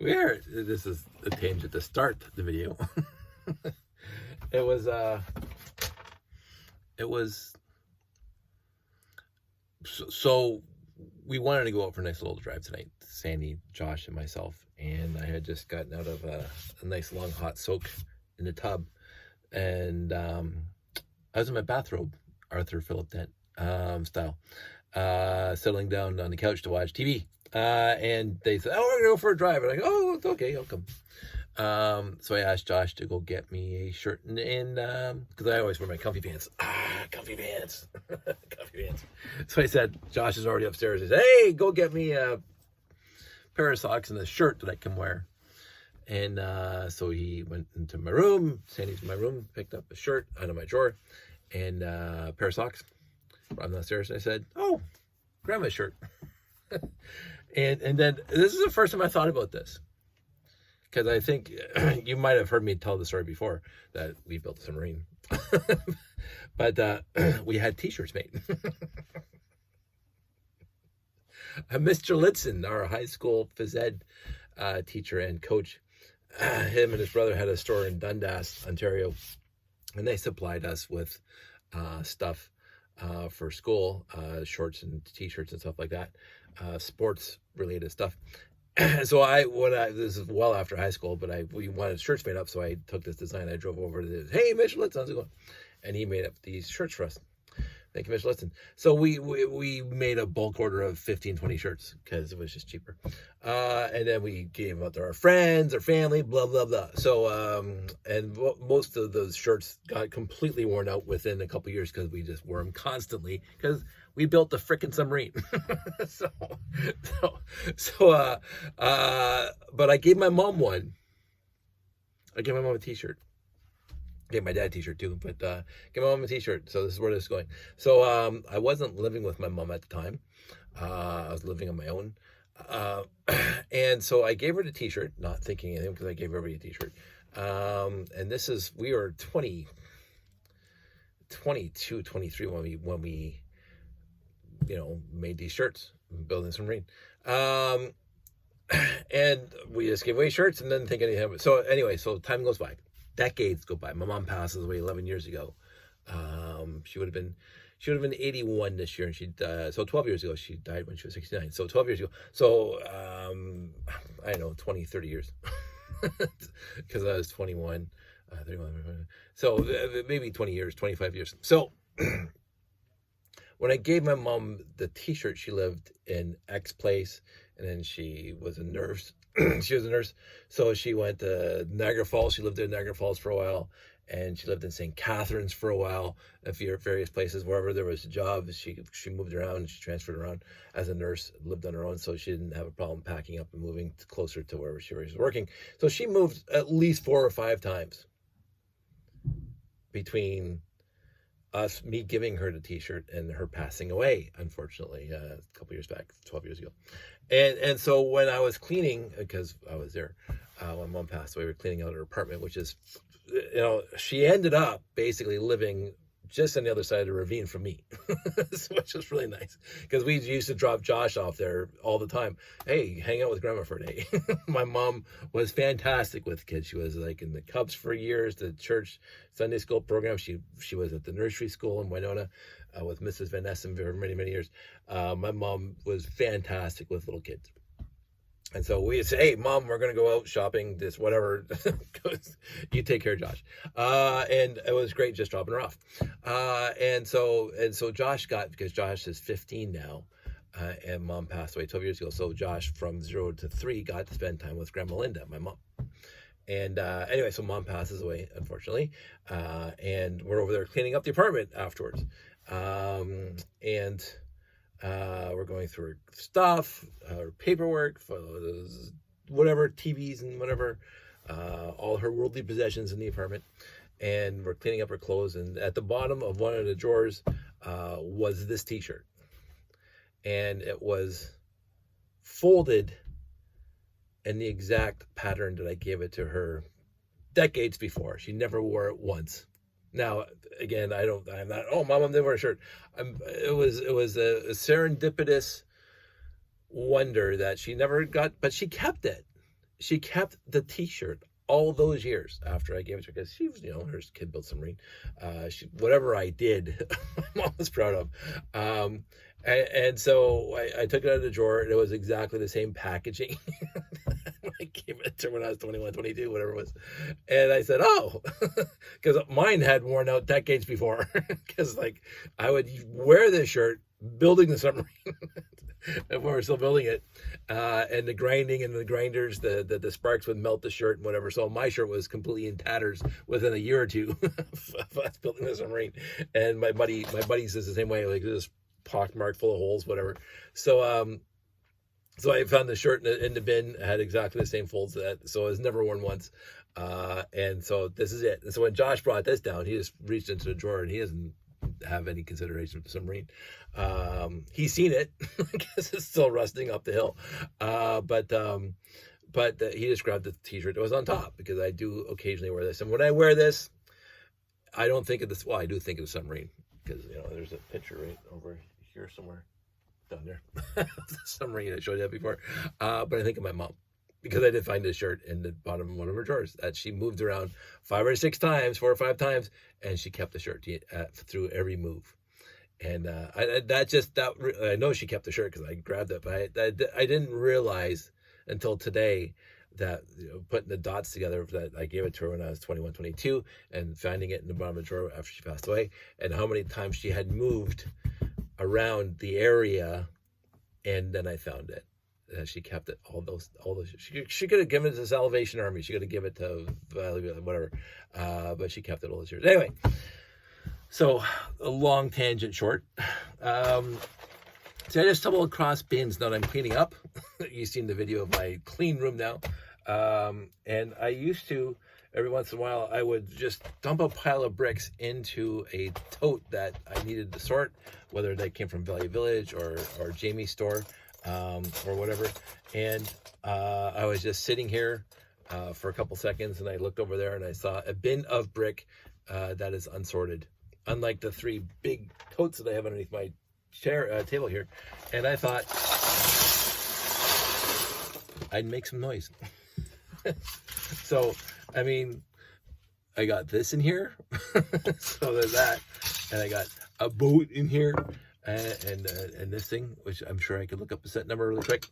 This is a tangent to start the video. It was so we wanted to go out for a nice little drive tonight, Sandy, Josh, and myself, and I had just gotten out of a nice long hot soak in the tub, and I was in my bathrobe, Arthur Philip Dent style, settling down on the couch to watch TV, and they said, "Oh, we're gonna go for a drive," and I go, "Oh, it's okay, I'll come." So I asked Josh to go get me a shirt and because I always wear my comfy pants. Comfy pants. Comfy pants. So I said, Josh is already upstairs. He said, "Hey, go get me a pair of socks and a shirt that I can wear." And so he went into my room, Sandy's in my room, picked up a shirt out of my drawer and a pair of socks. Brought them downstairs and I said, "Oh, grandma's shirt." and then this is the first time I thought about this. Because I think you might have heard me tell the story before that we built a submarine. But we had t-shirts made. Mr. Litzen, our high school phys ed teacher and coach, him and his brother had a store in Dundas, Ontario, and they supplied us with stuff for school, shorts and t-shirts and stuff like that, sports related stuff. So this is well after high school, but we wanted shirts made up, so I took this design. I drove over to this. "Hey, Mitch Litz, how's it going?" And he made up these shirts for us. Thank you, Mitch Litz. So we made a bulk order of 15, 20 shirts because it was just cheaper. And then we gave them out to our friends, our family, blah, blah, blah. So, and most of those shirts got completely worn out within a couple years because we just wore them constantly because we built the frickin' submarine. But I gave my mom one. I gave my mom a t-shirt. Gave my dad a t-shirt too, but gave my mom a t-shirt. So this is where this is going. So I wasn't living with my mom at the time. I was living on my own. And so I gave her the t-shirt, not thinking anything because I gave everybody a t-shirt. And we were 22, 23 when we made these shirts, building submarine. And we just gave away shirts and didn't think anything of it. So anyway, so time goes by. Decades go by. My mom passes away 11 years ago. She would have been 81 this year, and so 12 years ago she died when she was 69. So 12 years ago. So I don't know, 20, 30 years, because I was 21, 31. So maybe 20 years, 25 years. So when I gave my mom the t-shirt, she lived in X place, and then she was a nurse. She was a nurse, so she went to Niagara Falls. She lived in Niagara Falls for a while, and she lived in St. Catharines for a while. Various places, wherever there was a job, she moved around. She transferred around as a nurse, lived on her own, so she didn't have a problem packing up and moving closer to wherever she was working. So she moved at least 4 or 5 times between me giving her the t-shirt and her passing away, unfortunately, a couple years back, 12 years ago. And so when I was cleaning, because I was there, when mom passed away, we were cleaning out her apartment, which is, she ended up basically living just on the other side of the ravine from me, which was really nice because we used to drop Josh off there all the time. Hey, hang out with grandma for a day. My mom was fantastic with kids. She was like in the Cubs for years, the church Sunday school program. She was at the nursery school in Winona with Mrs. Van Essen for many, many years. My mom was fantastic with little kids. And so we say, "Hey, Mom, we're going to go out shopping, this, whatever. You take care of Josh." And it was great just dropping her off. And so Josh because Josh is 15 now, and Mom passed away 12 years ago. So Josh, from 0 to 3, got to spend time with Grandma Linda, my mom. And anyway, so Mom passes away, unfortunately. And we're over there cleaning up the apartment afterwards. We're going through her stuff, her paperwork, photos, whatever, TVs and whatever, all her worldly possessions in the apartment. And we're cleaning up her clothes. And at the bottom of one of the drawers was this t-shirt. And it was folded in the exact pattern that I gave it to her decades before. She never wore it once. Now, again, I'm not, "Oh, Mom, didn't wear a shirt." It was a serendipitous wonder that she never got, but she kept it. she kept the t-shirt all those years after I gave it to her, because she was, her kid built submarine. Whatever I did, my mom was proud of. And so I took it out of the drawer, and it was exactly the same packaging. I gave it to her when I was 21, 22, whatever it was. And I said, oh, because mine had worn out decades before. Because like I would wear this shirt building the submarine. When we were still building it, and the grinding and the grinders, the sparks would melt the shirt and whatever. So my shirt was completely in tatters within a year or two of us building the submarine. And my buddy says the same way, like this pockmarked full of holes, whatever. So so I found the shirt in the bin, had exactly the same folds that, so it was never worn once. And so this is it. And so when Josh brought this down, he just reached into the drawer, and he doesn't have any consideration for the submarine. He's seen it because it's still rusting up the hill. But he just grabbed the t-shirt that was on top, because I do occasionally wear this. And when I wear this, I don't think of this. Well, I do think of the submarine, because there's a picture right over here somewhere down there. The submarine, I showed you that before. But I think of my mom, because I did find this shirt in the bottom of one of her drawers that she moved around 4 or 5 times, and she kept the shirt through every move. And I know she kept the shirt because I grabbed it, but I didn't realize until today that putting the dots together, that I gave it to her when I was 21, 22, and finding it in the bottom of the drawer after she passed away, and how many times she had moved around the area, and then I found it. She kept it all those. She could have given it to the Salvation Army. She could have given it to whatever, but she kept it all those years. Anyway, so a long tangent short. So I just stumbled across bins that I'm cleaning up. You've seen the video of my clean room now, and I used to, every once in a while, I would just dump a pile of bricks into a tote that I needed to sort, whether they came from Value Village or Jamie's store. Or whatever, and I was just sitting here for a couple seconds, and I looked over there, and I saw a bin of brick that is unsorted, unlike the 3 big totes that I have underneath my table here. And I thought I'd make some noise. So I mean, I got this in here, so there's that, and I got a boat in here. And this thing, which I'm sure I could look up the set number really quick,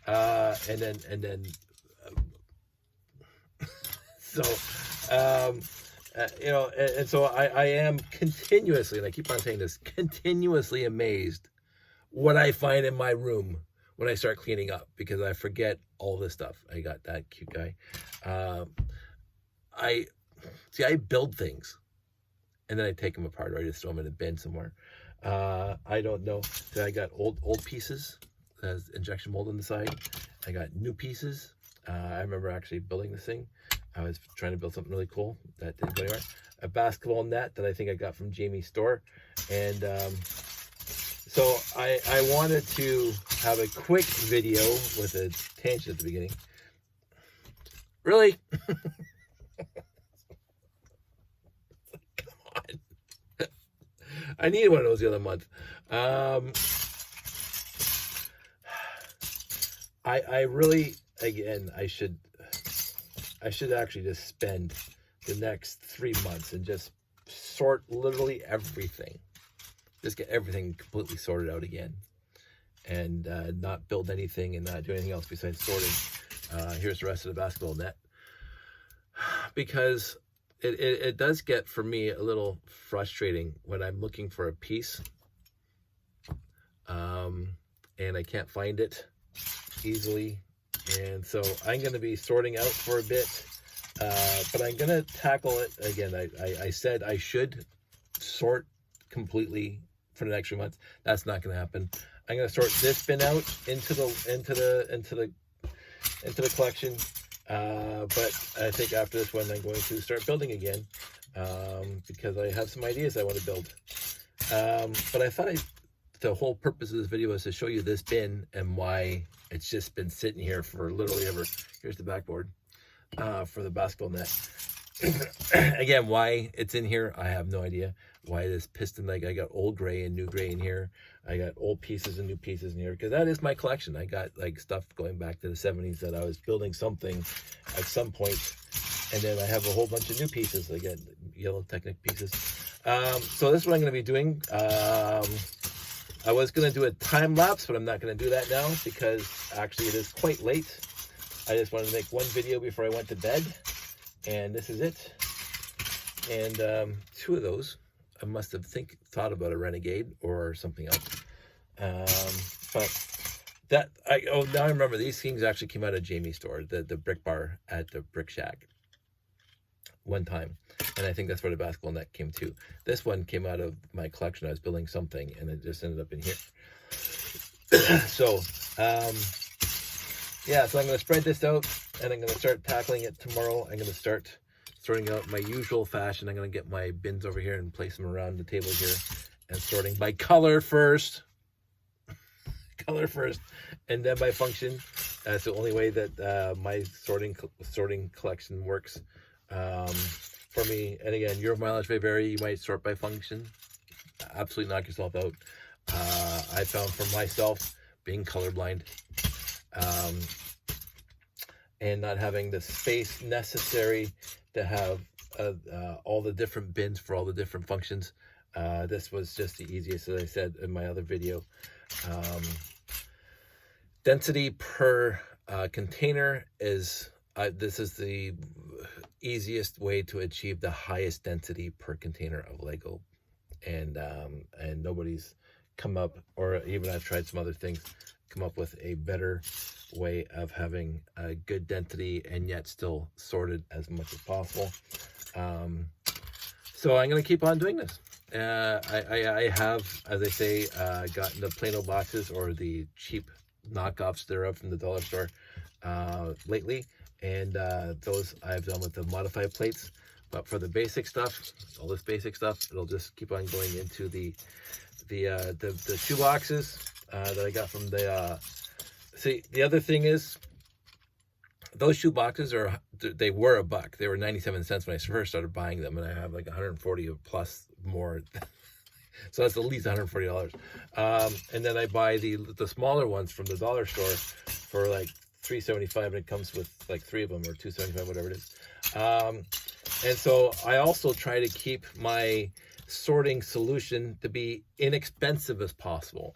and then so and so I am continuously, and I keep on saying this, continuously amazed what I find in my room when I start cleaning up, because I forget all this stuff. I got that cute guy. I build things, and then I take them apart, or I just throw them in a bin somewhere. I don't know. So I got old pieces, has injection mold on the side. I got new pieces. I remember actually building this thing. I was trying to build something really cool that didn't go anywhere. A basketball net that I think I got from Jamie's store. And so I wanted to have a quick video with a tangent at the beginning. Really? I needed one of those the other month. I really, again, I should actually just spend the next 3 months and just sort literally everything. Just get everything completely sorted out again, and not build anything and not do anything else besides sorting. Here's the rest of the basketball net, because it does get, for me, a little frustrating when I'm looking for a piece, and I can't find it easily. And so I'm going to be sorting out for a bit, but I'm going to tackle it again. I said I should sort completely for the next few months. That's not going to happen. I'm going to sort this bin out into the collection. But I think after this one, I'm going to start building again, because I have some ideas I want to build. But I thought the whole purpose of this video is to show you this bin and why it's just been sitting here for literally ever. Here's the backboard for the basketball net. Again, why it's in here, I have no idea. Why this piston, like I got old gray and new gray in here. I got old pieces and new pieces in here, because that is my collection. I got like stuff going back to the 70s that I was building something at some point, and then I have a whole bunch of new pieces. I got yellow Technic pieces. So this is what I'm going to be doing. I was going to do a time lapse, but I'm not going to do that now because actually it is quite late. I just wanted to make one video before I went to bed, and this is it. And 2 of those, I must have thought about a Renegade or something else. But that, now I remember these things actually came out of Jamie's store, the brick bar at the Brick Shack one time. And I think that's where the basketball net came too. This one came out of my collection. I was building something and it just ended up in here. So, yeah, so I'm going to spread this out and I'm going to start tackling it tomorrow. I'm going to start sorting out my usual fashion. I'm going to get my bins over here and place them around the table here and sorting by color first. Color first, and then by function. That's the only way that my sorting collection works for me. And again, your mileage may vary. You might sort by function. Absolutely knock yourself out. I found for myself, being colorblind, and not having the space necessary to have all the different bins for all the different functions. This was just the easiest, as I said in my other video. Density per container is, this is the easiest way to achieve the highest density per container of Lego. And nobody's come up, or even I've tried some other things, come up with a better way of having a good density and yet still sorted as much as possible. So I'm going to keep on doing this. I have, as I say, gotten the Plano boxes or the cheap knockoffs thereof from the dollar store lately, and those I've done with the modified plates. But for the basic stuff, all this basic stuff, it'll just keep on going into the shoe boxes that I got from the. See, the other thing is, those shoe boxes they were $1. They were 97 cents when I first started buying them, and I have like 140 plus more. So that's at least $140. And then I buy the smaller ones from the dollar store for like $3.75, and it comes with like 3 of them, or $2.75, whatever it is. And so I also try to keep my sorting solution to be inexpensive as possible.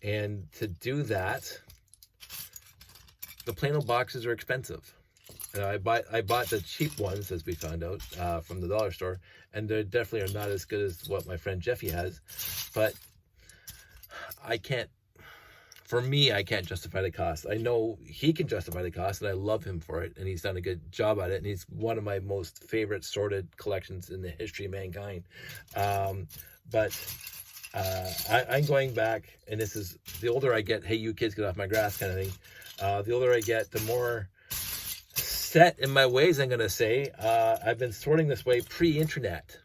And to do that, the Plano boxes are expensive. I bought the cheap ones, as we found out, from the dollar store, and they definitely are not as good as what my friend Jeffy has. But I can't justify the cost. I know he can justify the cost, and I love him for it, and he's done a good job at it, and he's one of my most favorite sorted collections in the history of mankind. But I'm going back, and this is, the older I get, hey, you kids, get off my grass kind of thing. The older I get, the more set in my ways, I'm going to say. I've been sorting this way pre-internet.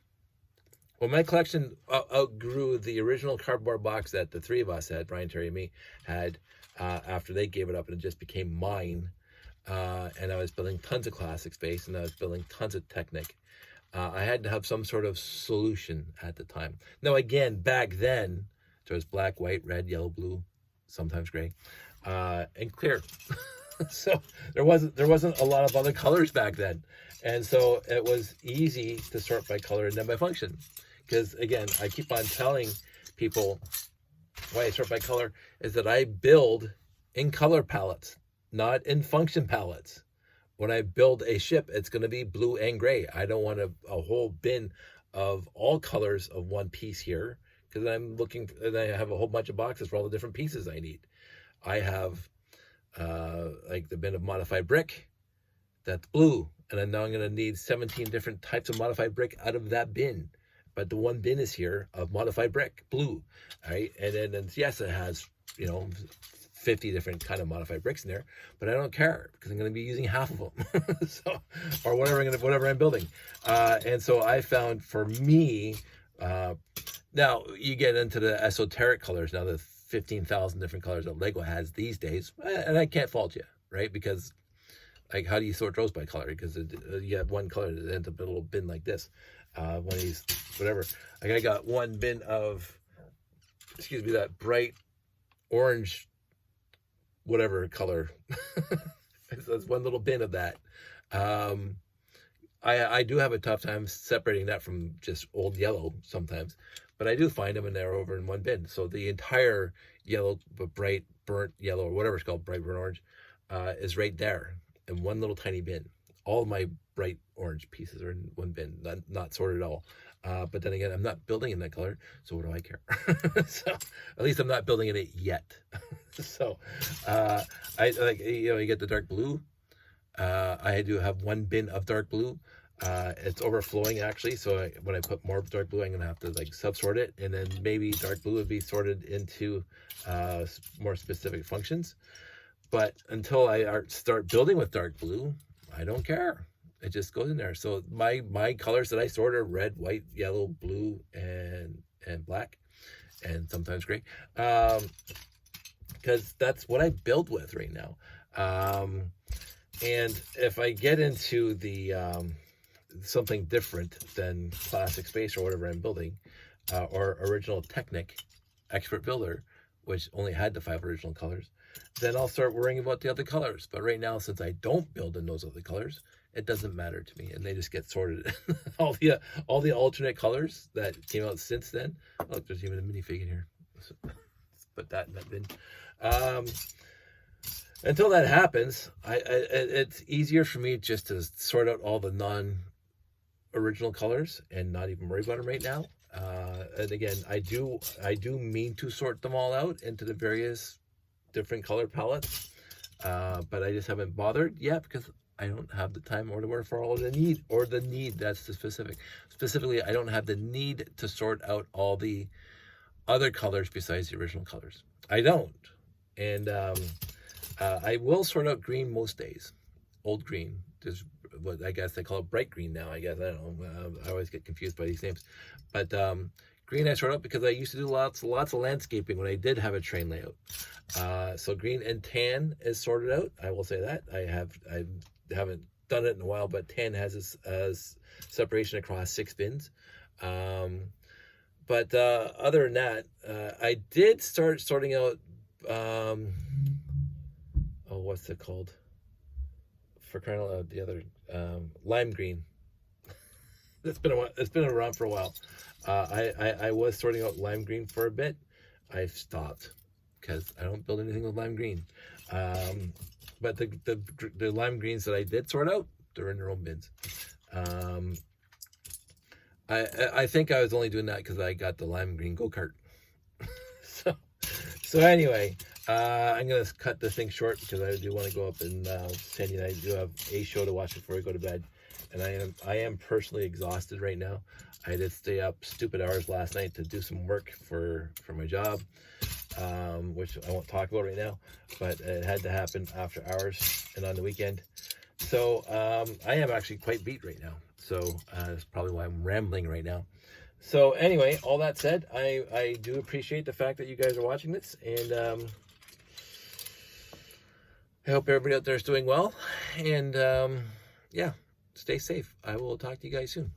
When my collection outgrew the original cardboard box that the 3 of us had, Brian, Terry, and me, had after they gave it up, and it just became mine. And I was building tons of classic space, and I was building tons of Technic. I had to have some sort of solution at the time. Now, again, back then, there was black, white, red, yellow, blue, sometimes gray, and clear. So there wasn't a lot of other colors back then. And so it was easy to sort by color and then by function. Because again, I keep on telling people why I sort by color is that I build in color palettes, not in function palettes. When I build a ship, it's going to be blue and gray. I don't want a whole bin of all colors of one piece here, because I'm looking, and I have a whole bunch of boxes for all the different pieces I need. I have like the bin of modified brick, that's blue, and then now I'm going to need 17 different types of modified brick out of that bin. But the one bin is here of modified brick, blue, all right? And then yes, it has, 50 different kind of modified bricks in there, but I don't care because I'm going to be using half of them. So, or whatever I'm building. And so I found, for me, now you get into the esoteric colors, now the 15,000 different colors that Lego has these days, and I can't fault you, right? Because Like, how do you sort those by color? Because you have one color that ends up in a little bin like this. One of these, whatever. Like, I got one bin of, excuse me, that bright orange, whatever color. There's one little bin of that. I do have a tough time separating that from just old yellow sometimes, but I do find them and they're over in one bin. So the entire yellow, but bright burnt yellow, or whatever it's called, bright burnt orange, is right there in one little tiny bin. All of my bright orange pieces are in one bin, not sorted at all. But then again, I'm not building in that color, so what do I care? So at least I'm not building in it yet. So I like, you get the dark blue. I do have one bin of dark blue. It's overflowing actually, so when I put more dark blue, I'm gonna have to like sub-sort it, and then maybe dark blue would be sorted into more specific functions. But until I start building with dark blue, I don't care. It just goes in there. So my colors that I sort are red, white, yellow, blue, and black, and sometimes gray, because that's what I build with right now. And if I get into the something different than classic space or whatever I'm building, or original Technic expert builder, which only had the 5 original colors, then I'll start worrying about the other colors. But right now, since I don't build in those other colors, it doesn't matter to me, and they just get sorted. all the alternate colors that came out since then. Oh, there's even a minifig in here. So, let's put that in that bin. Until that happens, it's easier for me just to sort out all the non-original colors and not even worry about them right now. And again, I do mean to sort them all out into the various different color palettes, but I just haven't bothered yet because I don't have the time or the wherefore or the need. That's the specifically. I don't have the need to sort out all the other colors besides the original colors. I don't, and I will sort out green most days. Old green. There's what I guess they call it bright green now. I guess I don't know. I always get confused by these names, but green I sort out because I used to do lots of landscaping when I did have a train layout. So green and tan is sorted out. I will say that I haven't done it in a while, but tan has this separation across 6 bins. But other than that, I did start sorting out. What's it called? For crying out loud, the other lime green. It's been around for a while. I was sorting out lime green for a bit. I've stopped because I don't build anything with lime green. But the lime greens that I did sort out, they're in their own bins. I think I was only doing that because I got the lime green go-kart. So anyway, I'm going to cut this thing short because I do want to go up and Sandy and I do have a show to watch before we go to bed. And I am personally exhausted right now. I did stay up stupid hours last night to do some work for my job, which I won't talk about right now, but it had to happen after hours and on the weekend. So I am actually quite beat right now. So that's probably why I'm rambling right now. So anyway, all that said, I do appreciate the fact that you guys are watching this, and I hope everybody out there is doing well, and yeah, stay safe. I will talk to you guys soon.